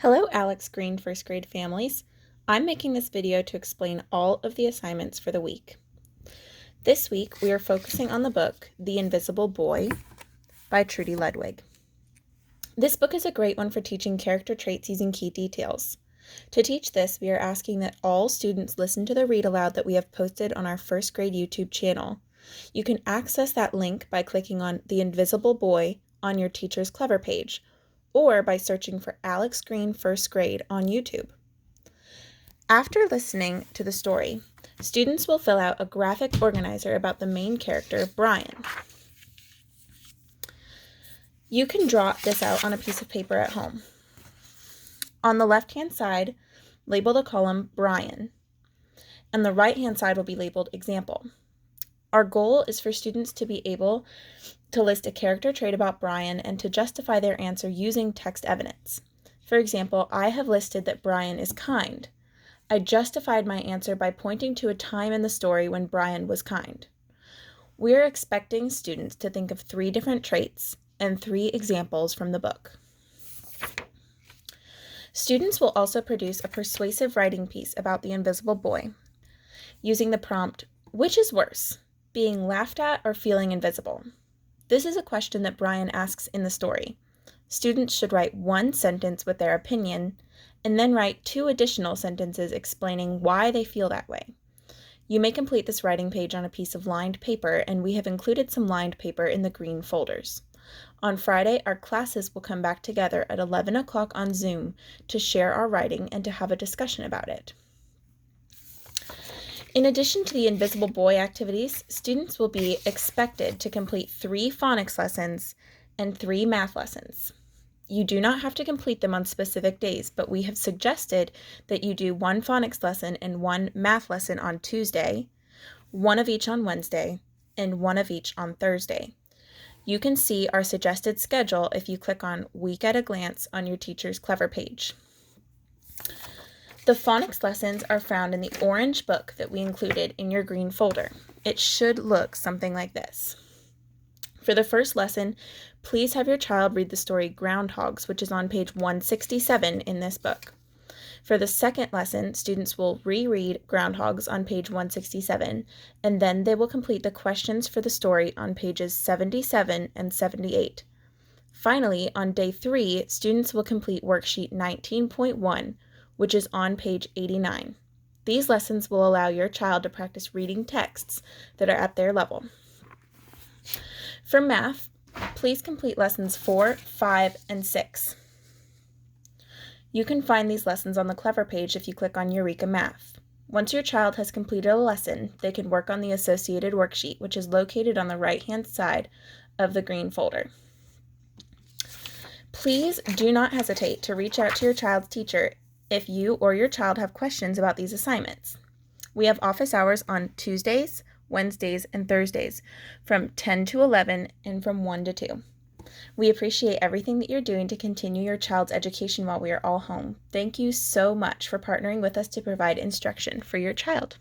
Hello, Alex Green first grade families. I'm making this video to explain all of the assignments for the week. This week, we are focusing on the book, The Invisible Boy by Trudy Ludwig. This book is a great one for teaching character traits using key details. To teach this, we are asking that all students listen to the read aloud that we have posted on our first grade YouTube channel. You can access that link by clicking on The Invisible Boy on your Teacher's Clever page, or by searching for Alex Green First Grade on YouTube. After listening to the story, students will fill out a graphic organizer about the main character, Brian. You can draw this out on a piece of paper at home. On the left-hand side, label the column Brian, and the right-hand side will be labeled Example. Our goal is for students to be able to list a character trait about Brian and to justify their answer using text evidence. For example, I have listed that Brian is kind. I justified my answer by pointing to a time in the story when Brian was kind. We are expecting students to think of 3 different traits and 3 examples from the book. Students will also produce a persuasive writing piece about the invisible boy using the prompt, "Which is worse, being laughed at or feeling invisible?" This is a question that Brian asks in the story. Students should write 1 sentence with their opinion, and then write 2 additional sentences explaining why they feel that way. You may complete this writing page on a piece of lined paper, and we have included some lined paper in the green folders. On Friday, our classes will come back together at 11 o'clock on Zoom to share our writing and to have a discussion about it. In addition to the Invisible Boy activities, students will be expected to complete 3 phonics lessons and 3 math lessons. You do not have to complete them on specific days, but we have suggested that you do 1 phonics lesson and 1 math lesson on Tuesday, 1 of each on Wednesday, and 1 of each on Thursday. You can see our suggested schedule if you click on Week at a Glance on your Teacher's Clever page. The phonics lessons are found in the orange book that we included in your green folder. It should look something like this. For the first lesson, please have your child read the story Groundhogs, which is on page 167 in this book. For the second lesson, students will reread Groundhogs on page 167, and then they will complete the questions for the story on pages 77 and 78. Finally, on day 3, students will complete worksheet 19.1, which is on page 89. These lessons will allow your child to practice reading texts that are at their level. For math, please complete lessons 4, 5, and 6. You can find these lessons on the Clever page if you click on Eureka Math. Once your child has completed a lesson, they can work on the associated worksheet, which is located on the right-hand side of the green folder. Please do not hesitate to reach out to your child's teacher if you or your child have questions about these assignments. We have office hours on Tuesdays, Wednesdays, and Thursdays from 10 to 11 and from 1 to 2. We appreciate everything that you're doing to continue your child's education while we are all home. Thank you so much for partnering with us to provide instruction for your child.